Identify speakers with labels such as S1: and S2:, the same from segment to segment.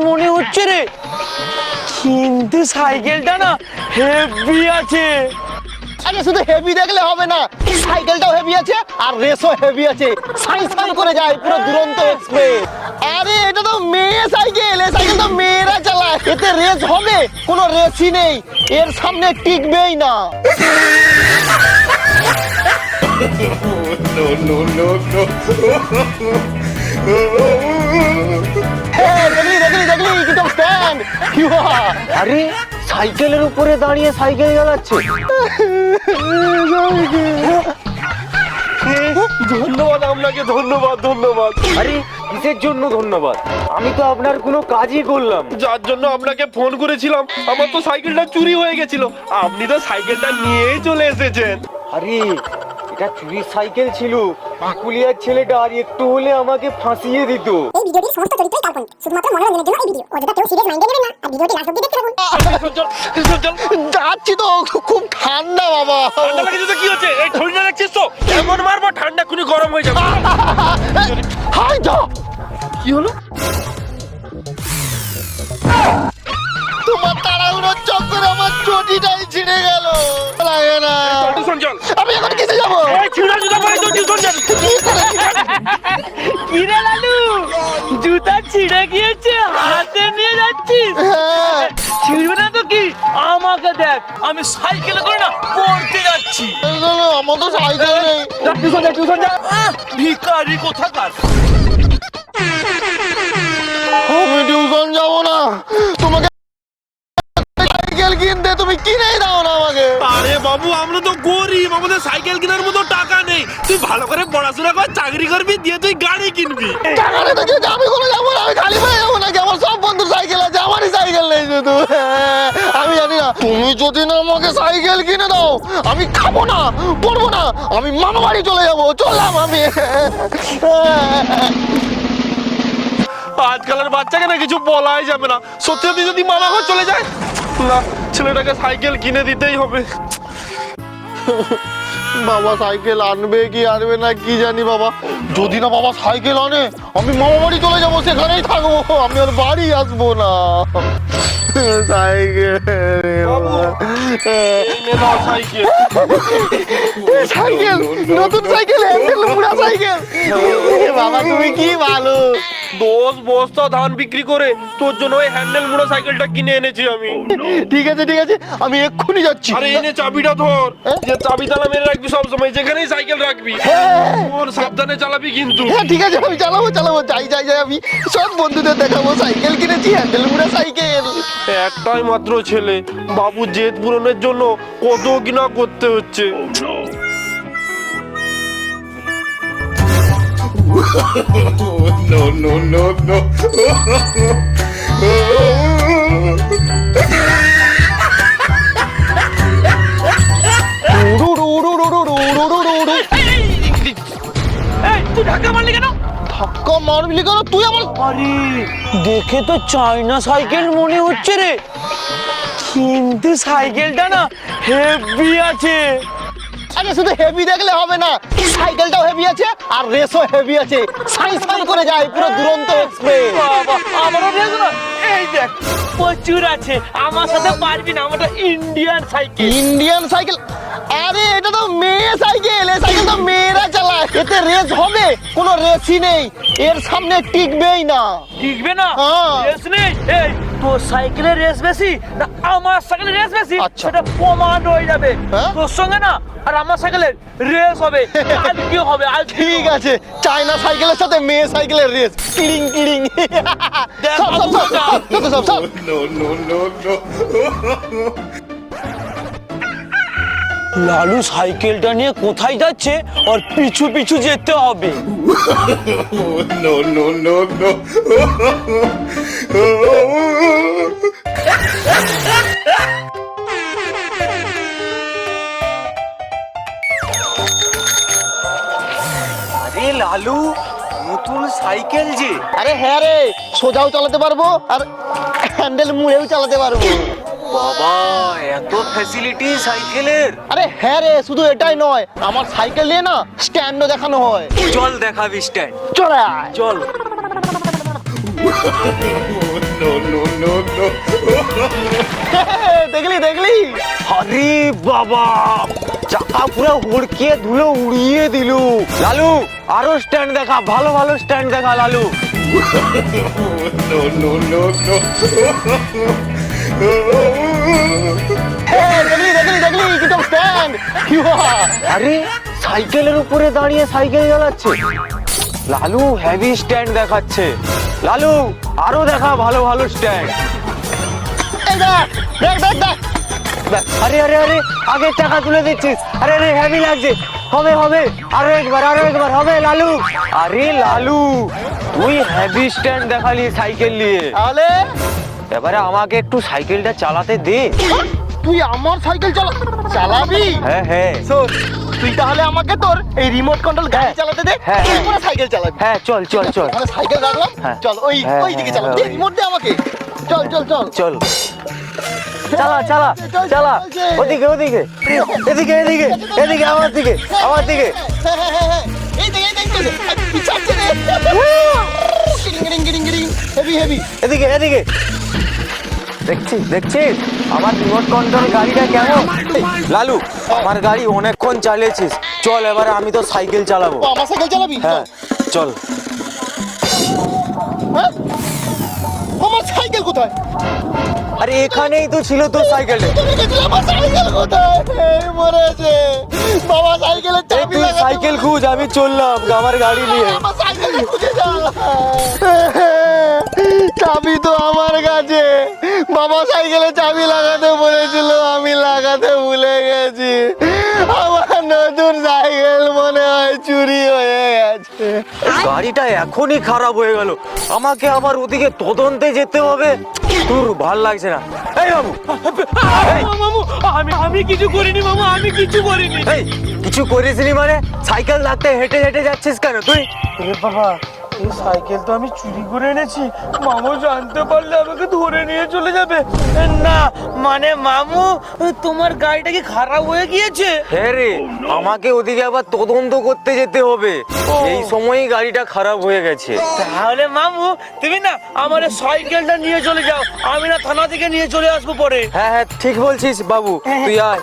S1: মনে হচ্ছে রে, কিন্তু সাইকেলটা না হেভি আছে।
S2: আরে শুধু হেভি দেখলে হবে না, সাইকেলটাও হেভি আছে আর রেসও হেভি আছে। সাই সাই করে যায় পুরো দুরন্ত এক্সপ্রেস। আরে এটা তো মেয়ে সাইকেল, এই সাইকেল তো মেয়েরা চালায়, এতে রেস হবে? কোনো রেসই নেই, এর সামনে টিকবেই না।
S1: আরে সাইকেলের উপরে দাঁড়িয়ে সাইকেল চালাচ্ছে।
S2: ধন্যবাদ আপনাকে, ধন্যবাদ ধন্যবাদ।
S1: আরে কিসের জন্য ধন্যবাদ? আমি তো আপনার কোনো কাজই করলাম।
S3: যার জন্য আপনাকে ফোন করেছিলাম, আমার তো সাইকেলটা চুরি হয়ে গেছিল, আপনি তো সাইকেলটা নিয়েই চলে এসেছেন।
S1: আরে এটা চুরির সাইকেল ছিল, কুলিয়ার ছেলেটা আর একটু হলে আমাকে ফাঁসিয়ে দিত।
S4: এই ভিডিওটির সমস্ত চরিত্রই কাল্পনিক, শুধুমাত্র মনোরঞ্জনের জন্য এই ভিডিও। অযথা কেউ সিরিয়াস মাইন্ডে নেবেন না আর ভিডিওটি লাস্ট অবধি দেখতে থাকুন।
S2: যাচ্ছি তো, খুব ঠান্ডা বাবা।
S3: ঠান্ডা লাগে তো কি হচ্ছে, এই ঠান্ডা লাগছিস তো, এমন মারবো ঠান্ডা খুনি গরম হয়ে যাবে।
S2: হাই যা,
S3: কি হলো?
S2: তোমার তাড়াহুড়োর চক্করে আমার চটিটাই ছিঁড়ে গেল। লাগে না,
S3: টিউশন চল।
S2: আমি এখন কিসে যাবো?
S3: এই ছিঁড়া জুতা পরে তো টিউশন যাবি।
S1: কি রে লালু, জুতা ছিঁড়ে গিয়েছে, হাতে নিয়ে যাচ্ছিস?
S2: হ্যাঁ,
S1: ছিঁড়বে না তো কি, আমাকে দেখ, আমি সাইকেলে করে না পড়তে যাচ্ছি।
S2: আমার তো সাইকেল নেই।
S1: টিউশন যা, টিউশন যা। ভিখারি কোথাকার।
S2: আমি টিউশন যাবো না, তোমাকে সাইকেল কিনতে তুমি কিনেই দাও না আমাকে।
S3: আরে বাবু, আমরা তো গরিব, আমাদের সাইকেল কেনার মতো টাকা নেই। তুই ভালো করে পড়াশোনা কর, চাকরি করবি, দিয়ে তুই গাড়ি কিনবি।
S2: টাকা নেই তো কি হয়েছে? আমি কোনো যাবো না, আমি খালি পায়ে যাবো নাকি? আমার সব বন্ধুর সাইকেল আছে, আমারই সাইকেল নেই শুধু। আমি জানি না, তুমি যদি না আমাকে সাইকেল কিনে দাও, আমি খাবো না, পড়বো না, আমি মামা বাড়ি চলে যাবো। চললাম আমি।
S3: আজকালের বাচ্চাকে না কিছু বলাই যাবে না, সত্যি সত্যি যদি মামা ঘর চলে যায় না, ছেলেটাকে সাইকেল কিনে দিতেই হবে।
S2: বাবা সাইকেল আনবে কি আনবে না কি জানি বাবা। যদি না বাবা সাইকেল আনে, আমি মামা বাড়ি চলে যাবো, সেখানেই থাকবো, আমি আর বাড়ি আসবো না। সাইকেল সাইকেল, নতুন সাইকেল, হ্যান্ডেল মুড়া সাইকেল। বাবা তুমি কি ভালো।
S3: 10 বস্তা ধান বিক্রি করে তোর জন্য ওই হ্যান্ডেল মুড়ো সাইকেলটা কিনে এনেছি আমি।
S2: ঠিক আছে ঠিক আছে, আমি এক্ষুনি যাচ্ছি।
S3: আরে এনে চাবিটা ধর, যে চাবি তালা মেরে রাখবি সব সময়, যেখানেই সাইকেল রাখবি। ওর সাবধানে চালাবি কিন্তু।
S2: হ্যাঁ ঠিক আছে, আমি চালাবো চালাবো, যাই যাই যাই, আমি সব বন্ধুদের দেখাবো সাইকেল কিনেছি, হ্যান্ডেল মুড়া সাইকেল।
S3: একটাই মাত্র ছেলে, বাবু জেদ পূরণের জন্য কত কিনা করতে হচ্ছে।
S5: No, no, no, no.
S1: তুই ধাক্কা মারলি কেন?
S2: ধাক্কা মারবি কেন তুই আমার?
S1: আরে দেখে তো চায়না সাইকেল মনে হচ্ছে রে, কিন্তু সাইকেলটা না হেভি আছে।
S2: আরে শুধু হেভি দেখলে হবে না, সাইকেলটাও হেভি আছে আর রেসও হেভি আছে। সাই সাই করে যায় পুরো দুরন্ত এক্সপ্রেস।
S1: বাবা, আমারও রেস না, এই দেখ প্রচুর আছে। আমার সাথে পারবি না, আমারটা ইন্ডিয়ান সাইকেল।
S2: Indian cycle? আরে এটা তো মেয়ে সাইকেল, এই সাইকেল তো মেয়েরা চালায়, এতে রেস হবে? কোনো রেসই নেই, এর সামনে টিকবেই না।
S1: টিকবে না?
S2: হ্যাঁ।
S1: রেস নেই? এই তোর সাইকেলের রেস বেশি না আমার সাইকেলের রেস বেশি,
S2: আচ্ছা।
S1: সেটা প্রমাণ হয়ে যাবে।
S2: হ্যাঁ?
S1: তোর সঙ্গে না আর আমার সাইকেলের রেস হবে, আজকে হবে আজকে।
S2: ঠিক আছে, চায়না সাইকেলের সাথে মেয়ে সাইকেলের রেস, কিড়িং কিড়িং। সব সব সব সব সব সব।
S5: No, no, no, no.
S1: Lalu সাইকেলটা নিয়ে কোথায় যাচ্ছে, আর পিছু পিছু যেতে হবে।
S5: No, no, no, no.
S1: আরে লালু, নতুন সাইকেল যে।
S2: আরে হ্যাঁ রে, সোজাও চালাতে পারবো আর হ্যান্ডেল মুড়েও চালাতে পারবো।
S1: বাবা, এত ফ্যাসিলিটি সাইকেলের।
S2: আরে হ্যাঁ রে, শুধু এটাই নয়, আমার সাইকেল নিয়ে না স্ট্যান্ডও দেখানো হয়।
S1: চল দেখাবি স্ট্যান্ড।
S2: চল আয়।
S1: চল।
S5: No, no, no.
S2: দেখলি দেখলি
S1: আরে বাবা, চাকা পুরো হুড়কিয়ে ধুলো উড়িয়ে দিল। লালু আরো স্ট্যান্ড দেখা, ভালো ভালো স্ট্যান্ড দেখা Lalu.
S5: No, no, no, no.
S2: দেখলি দেখলি দেখলি কি তো স্ট্যান্ড
S1: আরে সাইকেলের উপরে দাঁড়িয়ে সাইকেল চালাচ্ছে। লালু হেভি স্ট্যান্ড দেখাচ্ছে। লালু আরো দেখা ভালো ভালো স্ট্যান্ড।
S2: এই দেখ দেখ দেখ দেখ
S1: আরে আরে আরে আগের টাকা তুলে দিচ্ছিস। আরে আরে হেভি লাগছে। হবে হবে, আরো একবার হবে লালু। আরে লালু তুই হেভি স্ট্যান্ড দেখালি সাইকেল নিয়ে,
S2: তাহলে
S1: এবারে আমাকে একটু সাইকেলটা চালাতে দে।
S2: তুই আমার সাইকেল চালাবি?
S1: হ্যাঁ হ্যাঁ
S2: শোন, তুই তাহলে আমাকে তোর এই রিমোট কন্ট্রোল গাড়ি চালাতে দে,
S1: হ্যাঁ, হ্যাঁ।
S2: তারপরে সাইকেল চালাবি।
S1: হ্যাঁ চল চল চল
S2: তাহলে সাইকেল রাখলাম,
S1: হ্যাঁ।
S2: চল ওই
S1: হ্যাঁ,
S2: ওই দিকে
S1: হ্যাঁ,
S2: চালাবি।
S1: হ্যাঁ।
S2: রিমোট দে আমাকে, চল চল চল
S1: চল চালা চালা চালা, ওদিকে ওদিকে এদিকে এদিকে এদিকে আমার দিকে আমার দিকে।
S2: হ্যাঁ, হ্যাঁ, হ্যাঁ, হ্যাঁ। এই দেখ পিছাচ্ছে রে। গিরিং গিরিং গিরিং গিরিং, হেভি হেভি।
S1: এদিকে এদিকে দেখছিস দেখছিস আমার রিমোট কন্ট্রোল গাড়িটা কেমন? লালু আমার গাড়ি অনেকক্ষণ চালিয়েছিস, চল এবারে আমি তো সাইকেল চালাবো।
S2: ও, আমার সাইকেল চালাবি?
S1: হ্যাঁ চল।
S2: হ্যাঁ? আমার সাইকেল কোথায়?
S1: আরে এখানেই তো ছিল তোর সাইকেলটা।
S2: তুমি দেখলে আমার সাইকেল কোথায়? এই মরেছে বাবা, সাইকেলের
S1: এই
S2: চাবি
S1: তুই
S2: লাগাতে
S1: সাইকেল
S2: বলে।
S1: খুঁজ, আমি চললাম আমার গাড়ি নিয়ে।
S2: আমার সাইকেলটা খুঁজে যা। চাবি তো আমার কাছে, বাবা সাইকেলে চাবি লাগাতে বলেছিল, আমি লাগাতে ভুলে গেছি। আমার নতুন সাইকেল মনে হয় চুরি হয়ে গেছে।
S1: গাড়িটা এখনই খারাপ হয়ে গেল, আমাকে আবার ওদিকে তদন্তে যেতে হবে। তোর ভাল লাগছে না? এই বাবু, এই,
S3: মামু আমি কিছু করিনি মামু, আমি কিছু করিনি।
S1: এই, কিছু করিসনি মানে? সাইকেল রাখতে হেঁটে হেঁটে যাচ্ছিস কেন তুই?
S3: বাবা এই সাইকেল তো আমি চুরি করে এনেছি, মামু জানতে পারলে আমাকে ধরে নিয়ে চলে যাবে।
S1: না মানে মামু তোমার গাড়িটা কি খারাপ হয়ে গিয়েছে? হ্যাঁ রে, আমাকে ওদিকে আবার তদন্ত করতে যেতে হবে, এই সময়ই গাড়িটা খারাপ হয়ে গেছে। তাহলে মামু তুমি না আমার সাইকেলটা নিয়ে চলে যাও, আমি না থানা থেকে নিয়ে চলে আসবো পরে। হ্যাঁ হ্যাঁ ঠিক বলছিস বাবু, তুই আয়,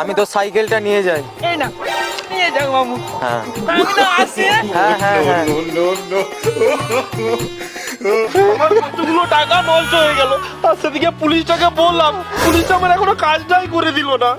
S1: আমি তো সাইকেলটা নিয়ে যাই।
S3: এই না নিয়ে যাও মামু,
S1: হ্যাঁ
S3: আমি না আসি।
S1: হ্যাঁ হ্যাঁ হ্যাঁ।
S5: No, no, no.
S3: আমার কতগুলো টাকা নষ্ট হয়ে গেল, আর সেদিকে পুলিশটাকে বললাম, পুলিশটা আমার এখনো কাজটাই করে দিল না।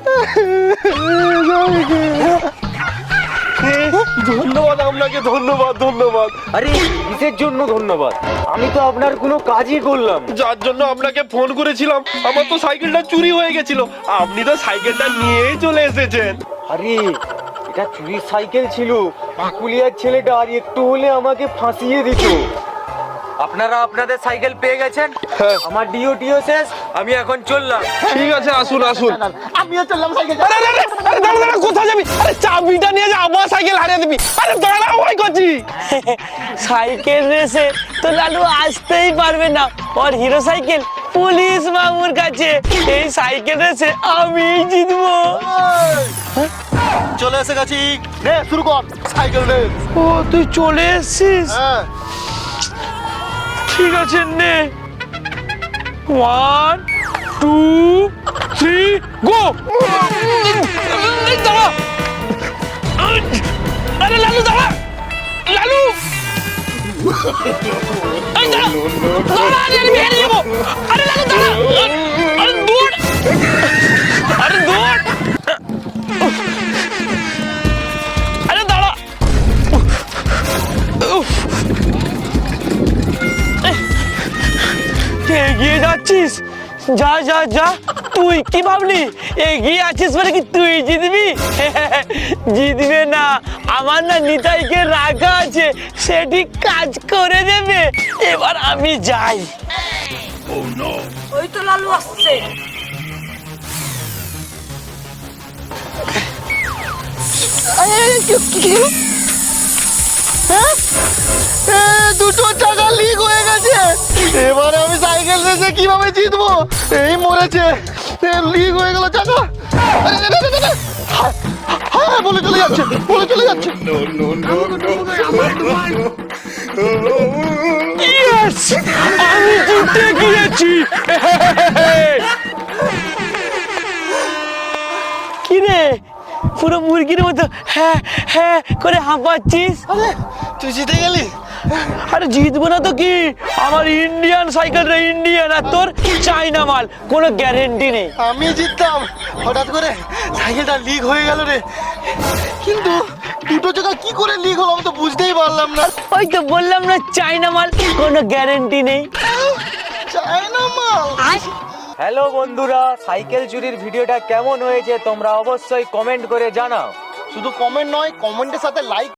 S3: ধন্যবাদ আপনাকে, ধন্যবাদ ধন্যবাদ।
S1: আরে কিসের জন্য ধন্যবাদ? আমি তো আপনার কোনো কাজই করলাম।
S3: যার জন্য আপনাকে ফোন করেছিলাম, আমার তো সাইকেলটা চুরি হয়ে গেছিল, আপনি তো সাইকেলটা নিয়েই চলে এসেছেন।
S1: আরে এটা চুরির সাইকেল ছিল, পুলিয়ার ছেলেটা আর একটু হলে আমাকে ফাঁসিয়ে দিত। আপনারা আপনাদের সাইকেল পেয়ে গেছেন, আমার ডিওটিও শেষ, আমি এখন চললাম।
S3: ঠিক আছে, আসুন আসুন।
S2: আমিও চললাম সাইকেল
S3: আরে আরে আরে, আরে দাঁড়া দাঁড়া, কোথায় যাবি? আরে চাবিটা নিয়ে যা, আবার সাইকেল হারিয়ে দিবি। আরে দাঁড়া, ওই করছি।
S1: সাইকেল রেসে তো লালু আসতেই পারবে না, আর হিরো সাইকেল পুলিশ মামুর কাছে। এই সাইকেল রেসে আমি জিতবো।
S2: চলে এসে গেছি, নে শুরু কর সাইকেল রে।
S1: ও তুই চলে এসেছিস?
S2: হ্যাঁ,
S1: ঠিক আছে নে, 1 2 3 গো। দাঁড়া, আরে লালু দাঁড়া, লালু এই দাঁড়া, দাঁড়া, আরে আমি হেরে যাবো। আরে লালু দাঁড়া, আরে দৌড়, আরে দৌড়, আরে দাঁড়া। এগিয়ে যাচ্ছিস, যা যা যা। তুই কি ভাবলি এগিয়ে আছিস মানে কি তুই জিতবি? জিতবে না, আমার না নিতাইকে রাখা আছে, সেটি কাজ করে দেবে। এবার আমি যাই।
S6: ওই তো লালু আসছে।
S2: দুটো টাকা লিক হয়ে গেছে, এবারে আমি সাইকেল রেসে কিভাবে জিতবো? এই মরেছে, লিক হয়ে গেল চাকা। আরে, আরে, আরে, আরে, হ্যাঁ, হ্যাঁ, বলে চলে যাচ্ছে, বলে চলে যাচ্ছে।
S5: No, no, no, no.
S1: Yes! আমি জিতে জিতে গিয়েছি। কি রে পুরো মুরগির মতো হ্যাঁ হ্যাঁ করে হাঁপাচ্ছিস?
S2: আরে তুই জিতে গেলি?
S1: আরে জিতবো না তো কি, আমার ইন্ডিয়ান সাইকেল রে, ইন্ডিয়ান, আর তোর চাইনা মাল, কোনো গ্যারেন্টি নেই।
S2: আমি জিততাম, হঠাৎ করে সাইকেলটা লিক হয়ে গেল রে। কিন্তু দুটো চাকা কি করে লিক হলো আমি তো বুঝতেই পারলাম না।
S1: ওই তো বললাম না, চাইনা মাল, কোনো গ্যারেন্টি নেই।
S2: চায়না মাল।
S1: হ্যালো বন্ধুরা, সাইকেল চুরির ভিডিওটা কেমন হয়েছে তোমরা অবশ্যই কমেন্ট করে জানাও।
S2: শুধু কমেন্ট নয়, কমেন্টের সাথে লাইক